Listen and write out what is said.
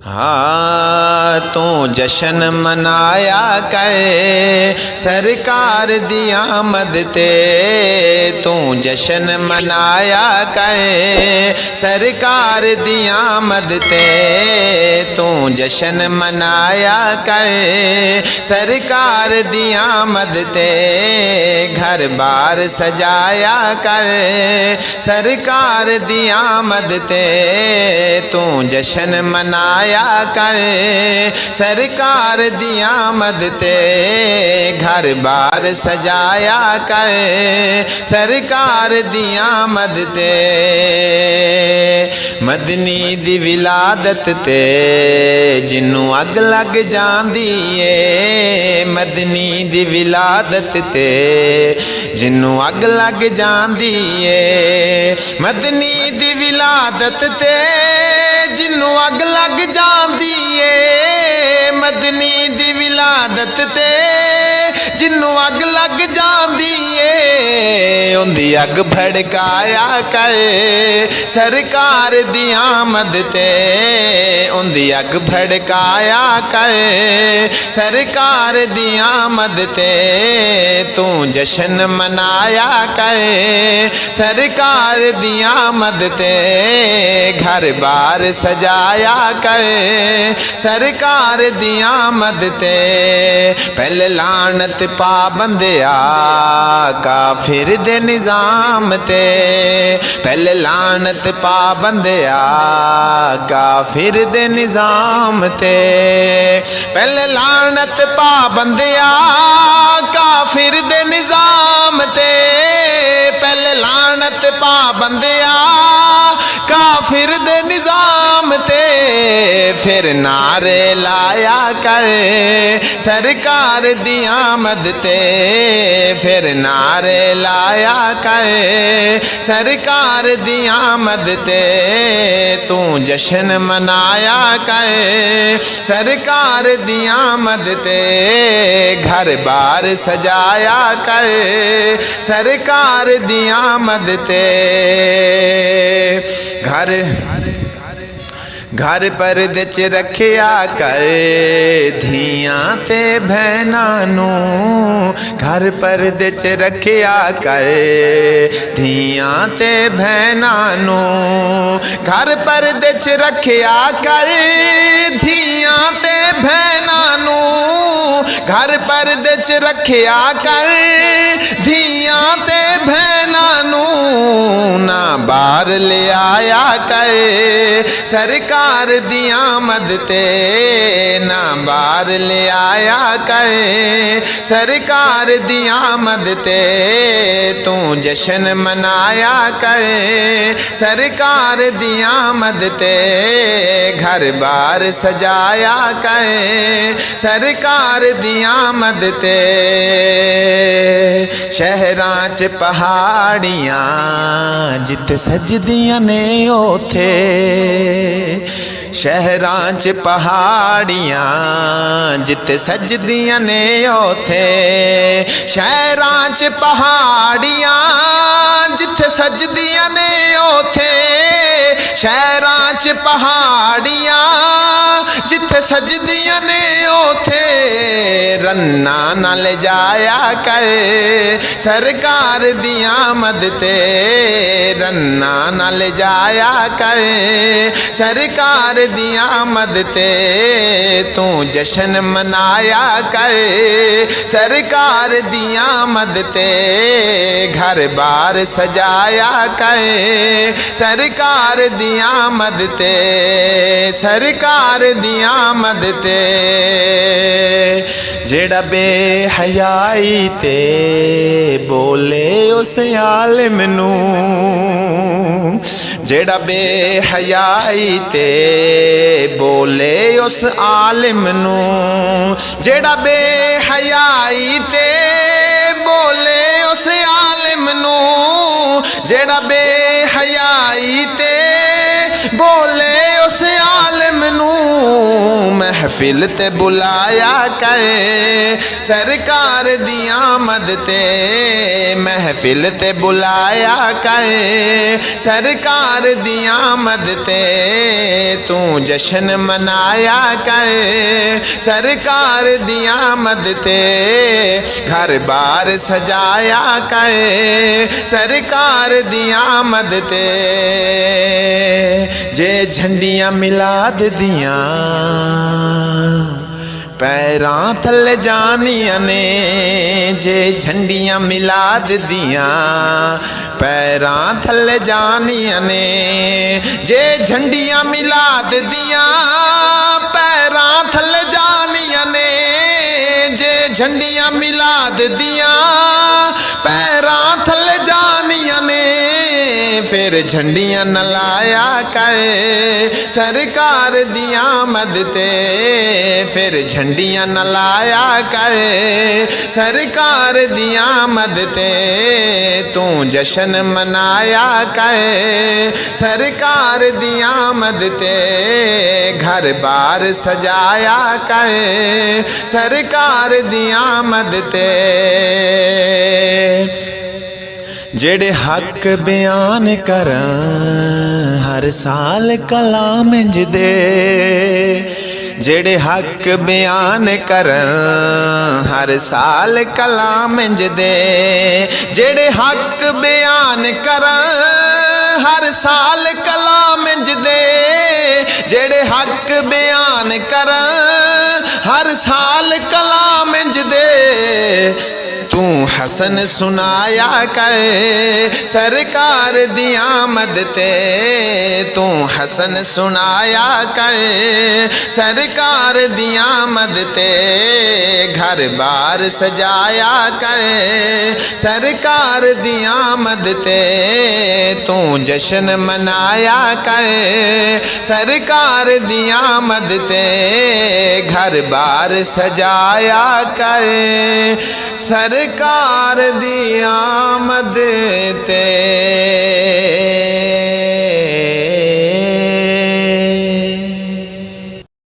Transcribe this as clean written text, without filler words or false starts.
हाँ तू जश्न मनाया कर सरकार दी आमद ते, तू जश्न मनाया कर सरकार दी आमद ते, तू जश्न मनाया कर सरकार दी आमद ते, घर बार सजाया कर सरकार दी आमद ते, तू जश्न मनाया कर सरकार दी आमद ते, घर बार सजाया कर सरकार दी आमद ते, मदनी दी विलादत ते जिन्नू अग लग जांदी ए, मदनी दी विलादत ते जिन्नू अग लग जांदी ए, मदनी दी विलादत ते जिन्नू अग लग जांदी ए, मदनी दी विलादत ते जिन्नू अग लग जांदी ए, उंदी अग भड़काया कर सरकार दी आमद ते, उंदी अग भड़काया कर सरकार दी आमद ते, तू जश्न मनाया कर सरकार दी आमद ते, घर बार सजाया कर सरकार दी आमद ते, पहले लानत पा बंदिया काफिर दे निजाम ते, पहले लानत पा बंदिया काफिर दे निजाम ते, पहले लानत पा बंदिया काफिर दे निजाम ते, पहले लानत पा बंदिया काफिर दे निजाम ते, फिर नारे लाया कर सरकार दी आमद ते, फिर नारे लाया कर सरकार दी आमद ते, तू जश्न मनाया कर सरकार दी आमद ते, घर बार सजाया कर सरकार दी आमद ते, घर परदे च रखिया कर धियां ते भैनां नू, घर परदे च रखिया कर धियां ते भैनां नू, घर परदे च रखिया कर धियां ते भैनां नू, घर परदे च रखिया कर धियां ते भैनां नू, ना बार ले आया कर सरकार दी आमद ते, ना बार ले आया कर सरकार दी आमद ते, तू जश्न मनाया कर सरकार दी आमद ते, घर बार सजाया कर सरकार दी आमद ते, शहरां च पहाड़ियां जिथे सजदियां ने ओथे, शहरां च पहाड़ियां जिथे सजदियां ने ओथे, शहरां च पहाड़ियां जिथे सजदियां ने ओथे, शहरां च पहाड़ियां जिथे सजदियां ने ओथे, रन्ना न ले जाया कर सरकार दी आमद ते, रन्ना न ले जाया कर सरकार दी आमद ते, तू जश्न मनाया कर सरकार दी आमद ते, घर बार सजाया कर सरकार दी आमद ते, सरकार दी आमद ते, जेड़ा बेहयाई ते बोले उस आलिम नू, जेड़ा बेहयाई ते बोले उस आलिम नू, जेड़ा बेहयाई ते बोले उस आलिम नू, जेड़ा बेहयाई ते बोले उस आलिम नू, महफिल महफिल ते बुलाया कर सरकार दी आमद ते महफिल ते बुलाया कर सरकार दी आमद ते तू जश्न मनाया कर सरकार दी आमद ते घर बार सजाया कर सरकार दी आमद ते जे झंडियां मिलाद दियां पैरां थले जानियां ने जे झंडियां मिलाद दियां पैरां थले जानियां ने जे झंडियां मिलाद दियां पैरां थले जानियां ने जे झंडियां मिलाद दियां पैरां थले जानियां ने फिर झंडियां न लाया कर सरकार दी आमद ते फिर झंडियां न लाया कर सरकार दी आमद ते तू जश्न मनाया कर सरकार दी आमद ते घर बार सजाया कर सरकार दी आमद ते जेड़े हक बयान कर हर साल कलाम इंज दे जेड़े हक बयान कर हर साल कलाम इंज दे जेड़े हक बयान कर हर साल कलाम इंज दे जेड़े हक बयान कर हर साल कलाम इंज दे तू हसन सुनाया कर सरकार दी आमद ते तू हसन सुनाया कर सरकार दी आमद ते घर बार सजाया कर सरकार दी आमद ते तू जश्न मनाया कर सरकार दी आमद ते घर बार सजाया कर सरकार दी आमद ते